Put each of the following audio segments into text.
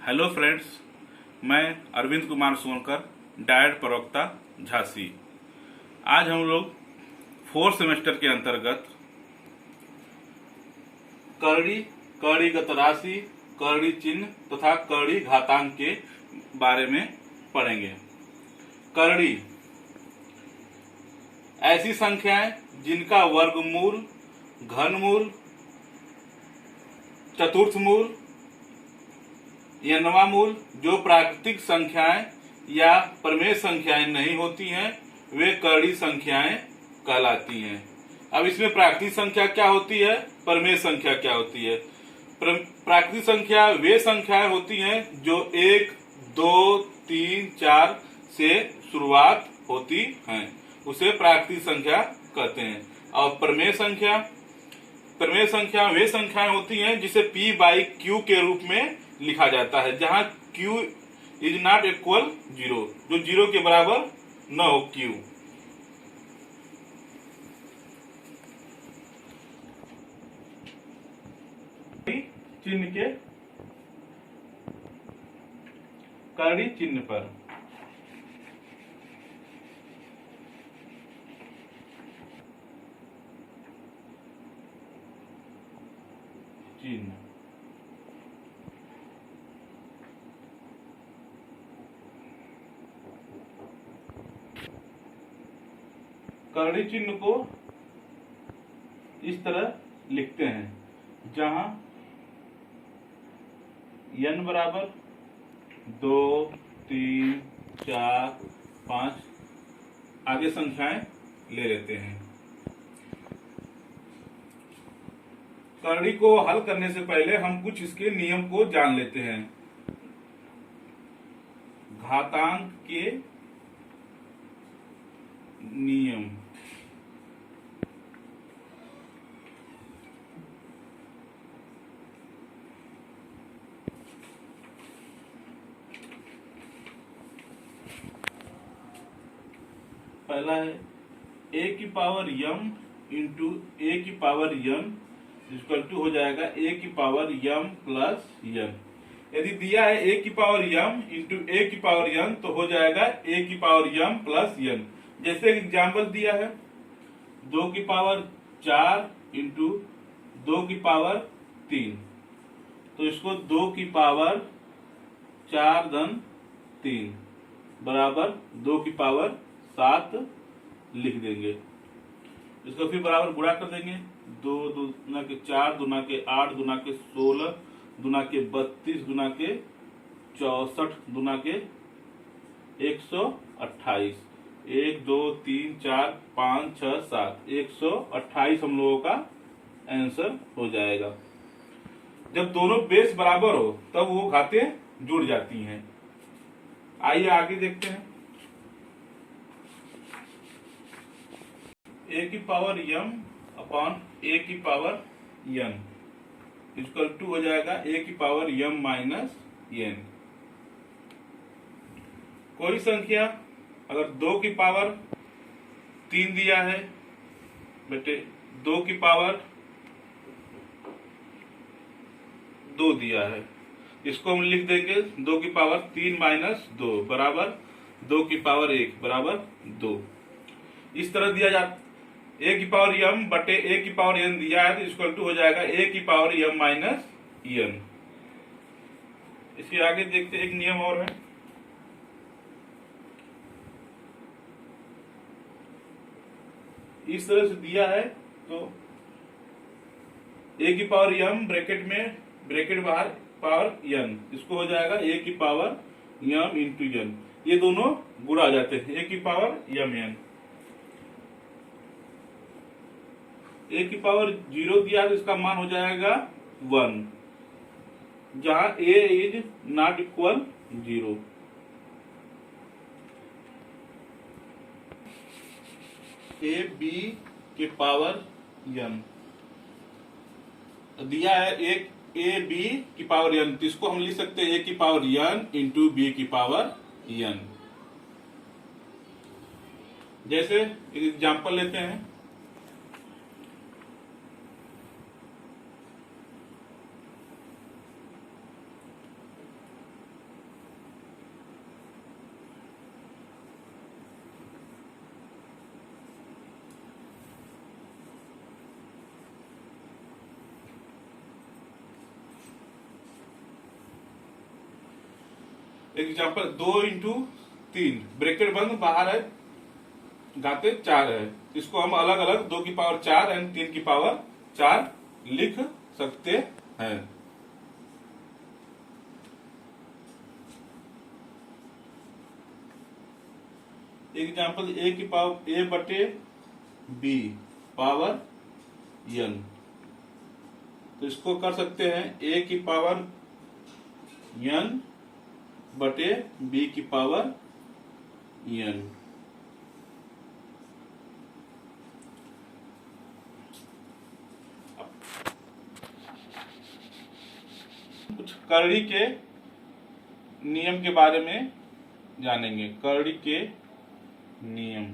Hello friends, मैं Arvind Kumar Sonkar, diet प्रवक्ता, झांसी। आज हम लोग फोर्थ सेमेस्टर के अंतर्गत करड़ी, कड़ीगत राशि, करड़ी चिन्ह तथा करड़ी घातांक के बारे में पढ़ेंगे। करड़ी ऐसी संख्याएं जिनका वर्गमूल, घनमूल, चतुर्थमूल, नवा मूल जो प्राकृतिक संख्याएं या प्रमेय संख्याएं नहीं होती हैं, वे करड़ी संख्याएं कहलाती हैं। अब इसमें प्राकृतिक संख्या क्या होती है, प्रमेय संख्या क्या होती है? प्राकृतिक संख्या वे संख्याएं होती हैं जो 1, 2, 3, 4 से शुरुआत होती हैं, उसे प्राकृतिक संख्या कहते हैं। और प्रमेय संख्या वे संख्याएं होती हैं जिसे p/q के रूप में लिखा जाता है, जहां q इज नॉट इक्वल 0, जो 0 के बराबर न हो q। चिन्ह के करड़ी चिन्ह पर चिन्ह करड़ी चिन्ह को इस तरह लिखते हैं, जहां n बराबर 2, 3, 4, 5 आगे संख्याएं ले लेते हैं। करड़ी को हल करने से पहले हम कुछ इसके नियम को जान लेते हैं। घातांक के नियम। पहला है a की पावर m इंटू a की पावर n इक्वल टू हो जाएगा a की पावर m प्लस n। यदि दिया है a की पावर m इंटू a की पावर n तो हो जाएगा a की पावर m प्लस n। जैसे एग्जाम्पल दिया है 2 की पावर 4 इंटू 2 की पावर 3, तो इसको 2 की पावर 4 धन 3 बराबर 2 की पावर 7 लिख देंगे। इसको फिर बराबर गुणा कर देंगे। 2 दूना के 4, दूना के 8, दूना के 16, दूना के 32, दूना के 64, दूना के 128। 1, 2, 3, 4, 5, 6, 7 128 हम लोगों का आंसर हो जाएगा। जब दोनों बेस बराबर हो तब वो घातें जुड़ जाती हैं। आइए आगे देखते हैं। a की पावर m अपॉन a की पावर n इक्वल टू हो जाएगा a की पावर m माइनस n। कोई संख्या अगर 2 की पावर 3 दिया है बेटे, 2 की पावर 2 दिया है, इसको हम लिख देंगे 2 की पावर 3 माइनस 2 बराबर 2 की पावर 1 बराबर 2। इस तरह दिया जाता a की पावर m बटे a की पावर n दिया है तो इक्वल टू हो जाएगा a की पावर m माइनस n। इसके आगे देखते एक नियम और है। इस तरह से दिया है तो a की पावर m ब्रैकेट बाहर पावर n, इसको हो जाएगा a की पावर m इंटू n। ये दोनों गुणा आ जाते हैं, a की पावर m n। a की पावर 0 दिया तो इसका मान हो जाएगा 1, जहां a is not equal 0। a b के पावर n दिया है एक a b की पावर n, तो इसको हम लिख सकते हैं a की पावर n इंटू b की पावर n। जैसे एग्जाम्पल लेते हैं। एक एग्जाम्पल 2 × 3 ब्रैकेट बंद, बाहर है घाते 4 है, इसको हम अलग अलग 2 की पावर 4 एंड 3 की पावर 4 लिख सकते हैं। एग्जाम्पल a बटे b पावर n, तो इसको कर सकते हैं a की पावर n बटे b की पावर n। कुछ करड़ी के नियम के बारे में जानेंगे। करड़ी के नियम।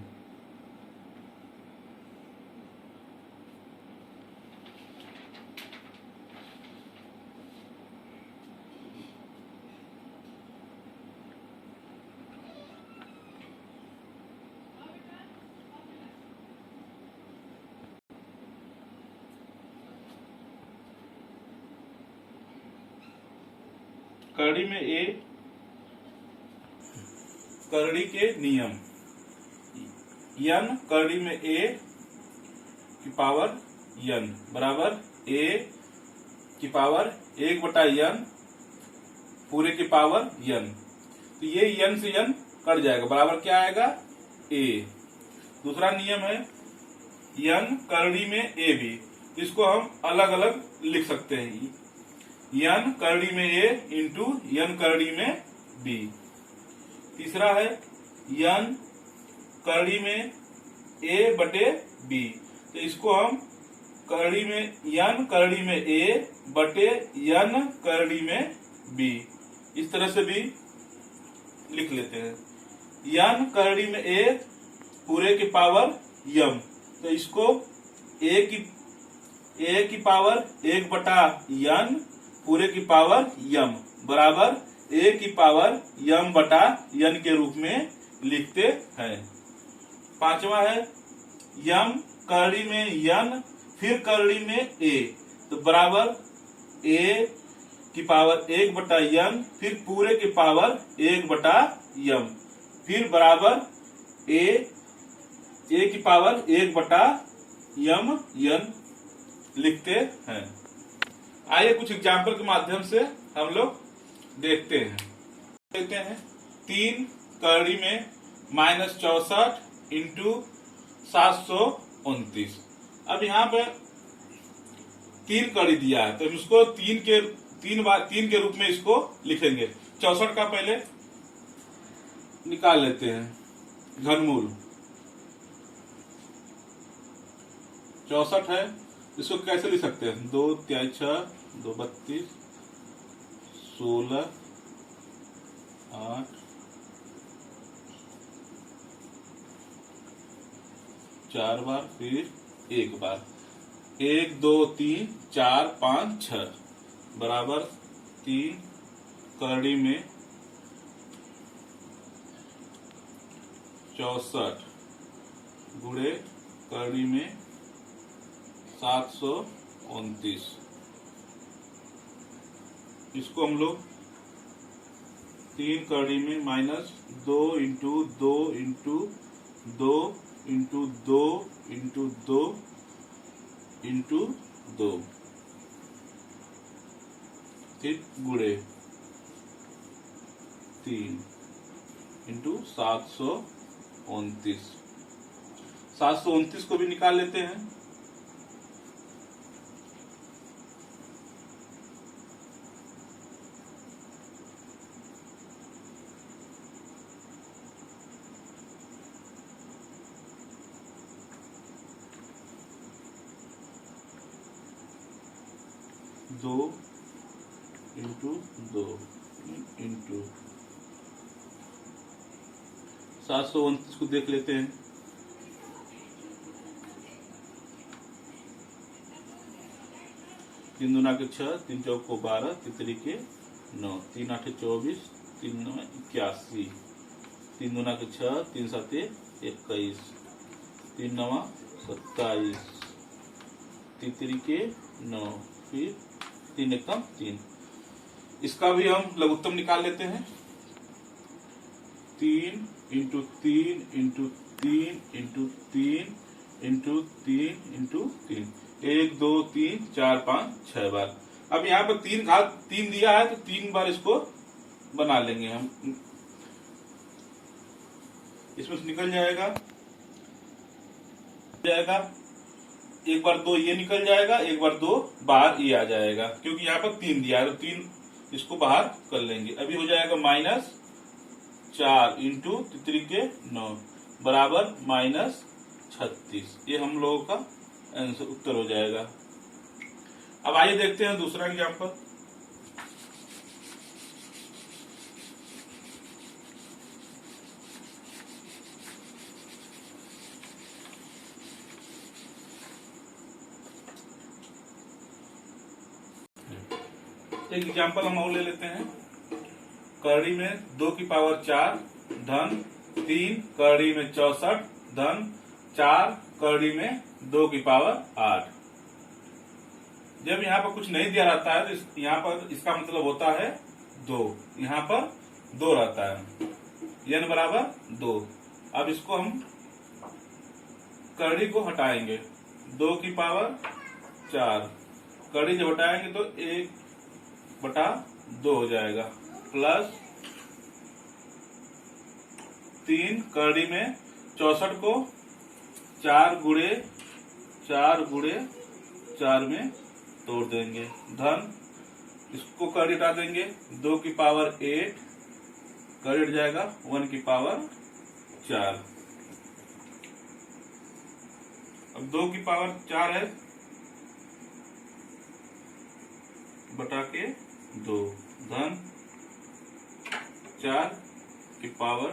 करड़ी में करड़ी के नियम। n करड़ी में a की पावर n बराबर a की पावर 1/n पूरे की पावर n। तो ये n से n कट जाएगा, बराबर क्या आएगा a। दूसरा नियम है n करड़ी में a भी, इसको हम अलग अलग लिख सकते हैं, n करड़ी में a इंटू n करड़ी में b। तीसरा है n करड़ी में a बटे b, तो इसको हम करड़ी में n करड़ी में a बटे n करड़ी में b इस तरह से भी लिख लेते हैं। n करड़ी में a पूरे की पावर m, तो इसको a की पावर 1/n पूरे की पावर m बराबर a की पावर m बटा n के रूप में लिखते हैं। पांचवा है m करड़ी में n फिर करड़ी में a, तो बराबर a की पावर 1/n फिर पूरे की पावर 1/m फिर बराबर a की पावर 1/m n लिखते हैं। आइए कुछ एग्जाम्पल के माध्यम से हम लोग देखते हैं। 3 करड़ी में -64 इंटू 729। अब यहाँ पे 3 करड़ी दिया है, तो हम इसको 3 के रूप में इसको लिखेंगे। 64 का पहले निकाल लेते हैं घनमूल। 64 है, इसको कैसे लिख सकते हैं? 2 × 6 2 32 16 8 4 बार फिर 1 बार, 1 2 3 4 5 6 बराबर 3 करड़ी में 64 गुणे करड़ी में 729। इसको हम लोग 3 करड़ी में -2 into 2 into 2 into 2 into 2 into 2 फिर गुणे 3 इंटू 729। 729 को भी निकाल लेते हैं। दो इंटू 2 इंटू 729 को देख लेते हैं। तीन दूना के 6, 3 चौक को 12, 3 तरीके 9, 3 8 24, 3 9 81, 3 दूना के 6, 3 7 21, 3 9 27, 3 तरीके 9, फिर 3 एकम 3। इसका भी हम लघुत्तम निकाल लेते हैं। 3 into 3 into 3 into 3 into 3 into 3, 1 2 3 4 5 6 बार। अब यहाँ पर 3 दिया है तो 3 बार इसको बना लेंगे हम। इसमें से निकल जाएगा एक बार 2 ये निकल जाएगा, एक बार 2 बाहर ये आ जाएगा, क्योंकि यहाँ पर 3 दिया है तो 3 इसको बाहर कर लेंगे। अभी हो जाएगा -4 इंटू 3 के 9 बराबर -36। ये हम लोगों का आंसर उत्तर हो जाएगा। अब आइए देखते हैं दूसरा एग्जाम्पल। एक एग्जाम्पल हम और ले लेते हैं। करड़ी में 2 की पावर 4 धन 3 करड़ी में 64 धन 4 करड़ी में 2 की पावर 8। जब यहाँ पर कुछ नहीं दिया रहता है तो यहाँ पर इसका मतलब होता है 2। यहाँ पर 2 रहता है, n बराबर 2। अब इसको हम करड़ी को हटाएंगे, 2 की पावर 4 करड़ी जब हटाएंगे तो 1/2 हो जाएगा, प्लस 3 करड़ी में 64 को 4 गुणे 4 में तोड़ देंगे, धन इसको करड़ी हटा देंगे, 2 की पावर 8 करड़ी हट जाएगा, 1 की पावर 4। अब 2 की पावर 4 है बटा के 2 धन 4 की पावर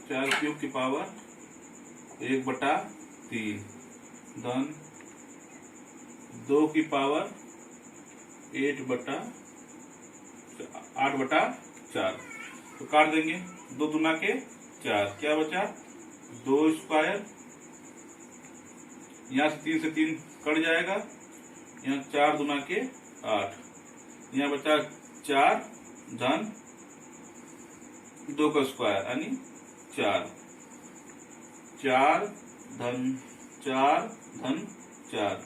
4 क्यूब की पावर 1/3 धन 2 की पावर 8/4। तो काट देंगे, 2 दूना के 4, क्या बचा 2 स्क्वायर, यहाँ से 3 से 3 कट जाएगा, यहाँ 4 दूना के 8, यहाँ बचा 4 धन 2 का स्क्वायर यानी 4 धन 4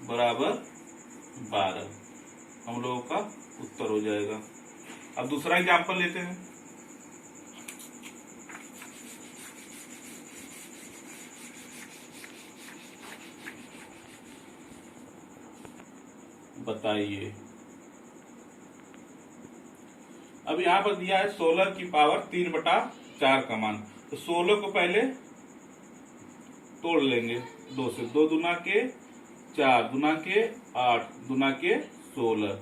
बराबर 12। हम लोगों का उत्तर हो जाएगा। अब दूसरा एग्जाम्पल लेते हैं। बताइए। अब यहाँ पर दिया है 16 की पावर 3/4 का मान, तो 16 को पहले तोड़ लेंगे 2 से, 2 दूना के 4 दूना के 8 दूना के 16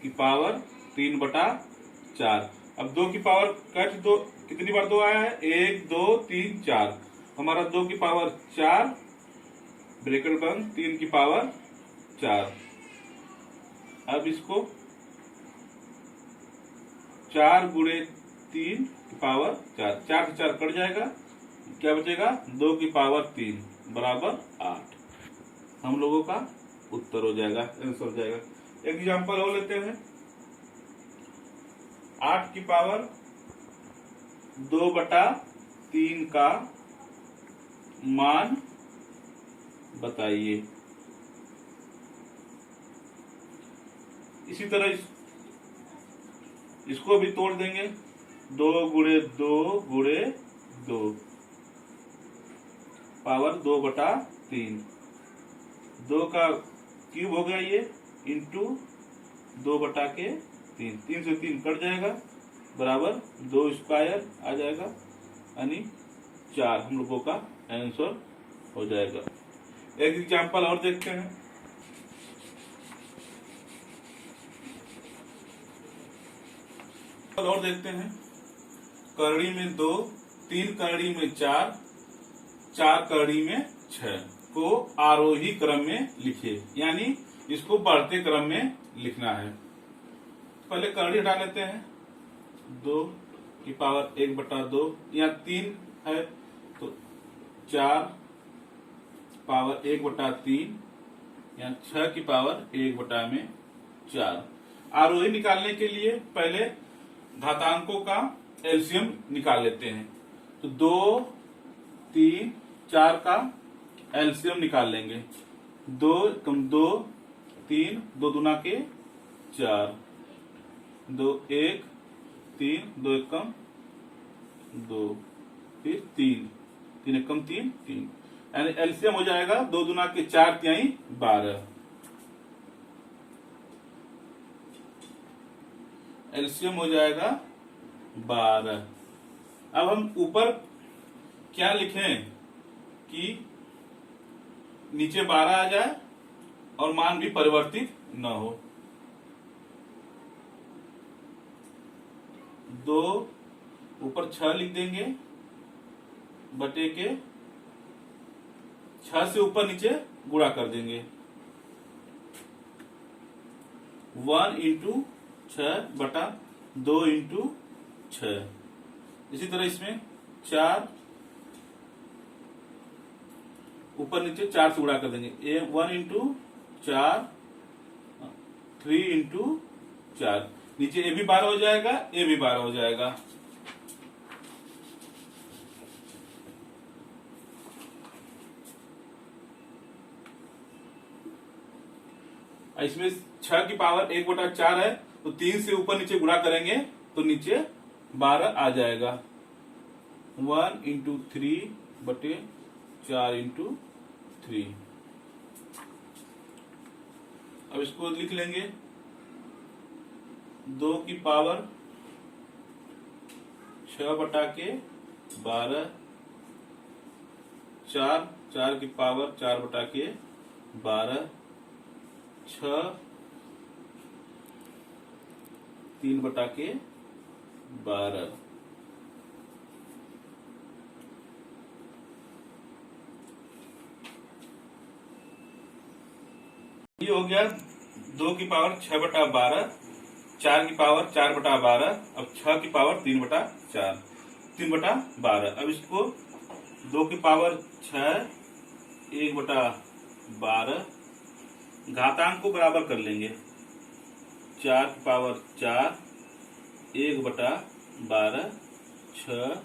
की पावर 3/4। अब 2 की पावर कट, 2 कितनी बार 2 आया है, 1 2 3 4, हमारा 2 की पावर 4 ब्रैकेट बंद 3 की पावर 4। अब इसको 4 गुणे 3 की पावर 4, 4 से 4 कट जाएगा, क्या बचेगा 2 की पावर 3 बराबर 8। हम लोगों का उत्तर हो जाएगा, आंसर हो जाएगा। एक एग्जाम्पल और लेते हैं। 8 की पावर 2/3 का मान बताइए। इसी तरह इसको भी तोड़ देंगे, 2 गुणे 2 गुणे 2 पावर 2/3, 2 का क्यूब हो गया ये, इंटू 2/3, 3 से 3 कट जाएगा, बराबर 2 स्क्वायर आ जाएगा यानी 4। हम लोगों का आंसर हो जाएगा। एक एग्जाम्पल और देखते हैं। और देखते हैं। करड़ी में 2, 3 करड़ी में 4, 4 करड़ी में 6 को आरोही क्रम में लिखिए, यानी इसको बढ़ते क्रम में लिखना है। पहले करड़ी हटा लेते हैं, 2 की पावर 1/2, यहाँ 3 है तो 4 पावर 1/3, यहाँ 6 की पावर 1/4। आरोही निकालने के लिए पहले घातांकों का एलसीएम निकाल लेते हैं। तो 2, 3, 4 का एलसीएम निकाल लेंगे। 2 कम 2, 3, 2 दूना के 4, 2 1, 3, 2 एक कम 2, फिर 3, 3 एक कम 3, 3, यानी एलसीएम हो जाएगा 2 दूना के 4 तिहाई 12। एलसीएम हो जाएगा 12। अब हम ऊपर क्या लिखें कि नीचे 12 आ जाए और मान भी परिवर्तित न हो। 2 ऊपर 6 लिख देंगे बटे के 6 से ऊपर नीचे गुणा कर देंगे। 1 इंटू 6 बटा 2 इंटू 6। इसी तरह इसमें 4 ऊपर नीचे 4 से गुणा कर देंगे। 1 इंटू 4, 3 इंटू 4, नीचे ए भी 12 हो जाएगा, ए भी 12 हो जाएगा। इसमें 6 की पावर 1/4 है, तो 3 से ऊपर नीचे गुणा करेंगे तो नीचे 12 आ जाएगा। 1 इंटू 3 बटे 4 इंटू 3। अब इसको लिख लेंगे 2 की पावर 6 बटा के 12, 4 की पावर 4 बटा के 12, 6 3 बटा के 12। ये हो गया 2 की पावर 6 बटा 12, 4 की पावर 4 बटा 12, अब 6 की पावर 3 बटा 4, 3 बटा 12। अब इसको 2 की पावर 6, 1 बटा 12, घातांक को बराबर कर लेंगे। 4 की पावर 4, 1 बटा 12, 6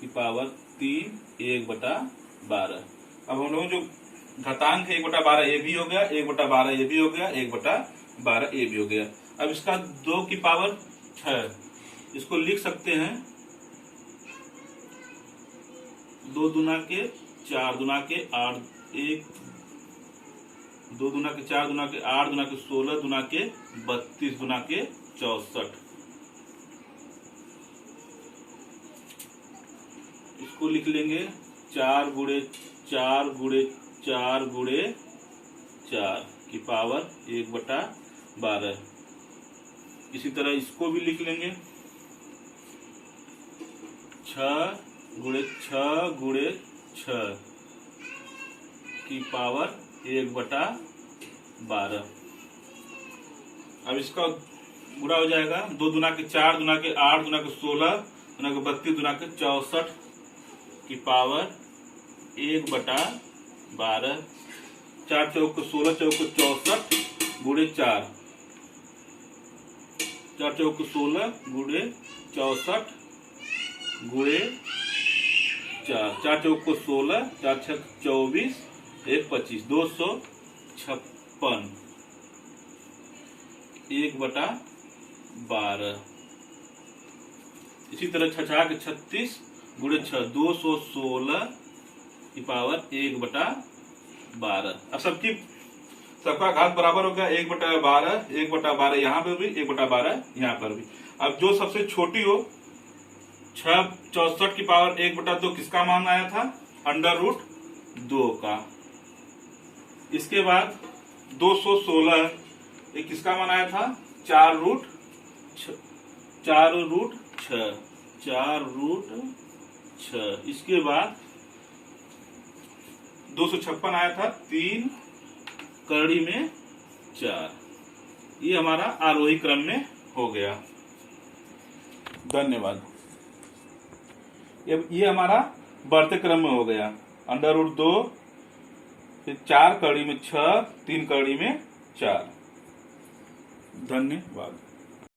की पावर 3, 1 बटा 12। अब हम लोग जो घातांक है 1 बटा 12 ये भी हो गया, 1 बटा 12 ये भी हो गया, 1 बटा 12 ये भी हो गया। अब इसका 2 की पावर 6, इसको लिख सकते हैं 2 दूना के 4 दूना के 8, 1 2 दूना के 4 दूना के 8 दूना के 16 दूना के 32 दूना के 64। इसको लिख लेंगे 4 गुणे 4 गुणे 4 गुणे 4 की पावर 1 बटा 12। इसी तरह इसको भी लिख लेंगे 6 गुणे 6 गुणे 6 की पावर 1 बटा 12। अब इसका गुणा हो जाएगा 2 दूना के 4 दूना के 8 दूना के 16 दूना के 32 दूना के 64 की पावर 1 बटा 12। 4 चौक को 16 चौक को 64 गुणे 4, 4 चौक को 16 गुणे 64 गुणे 4, 4 चौक को 16, 4 छक 24, 1 25, 256, 1 बटा 12। इसी तरह 6 के 36 गुणे 6, 216 की पावर 1 बटा 12। अब सबका घात बराबर हो गया 1 बटा 12, 1 बटा 12 यहाँ पे भी, 1 बटा 12 यहाँ पर भी। अब जो सबसे छोटी हो 6 64 की पावर 1 बटा 2 किसका मान आया था? √2 का। इसके बाद 216 ये किसका मान आया था? 4√6, 4√6। इसके बाद 256 आया था 3 कड़ी में 4। ये हमारा आरोही क्रम में हो गया। धन्यवाद। ये हमारा बढ़ते क्रम में हो गया। √2, फिर 4 कड़ी में 6, 3 कड़ी में 4। धन्यवाद।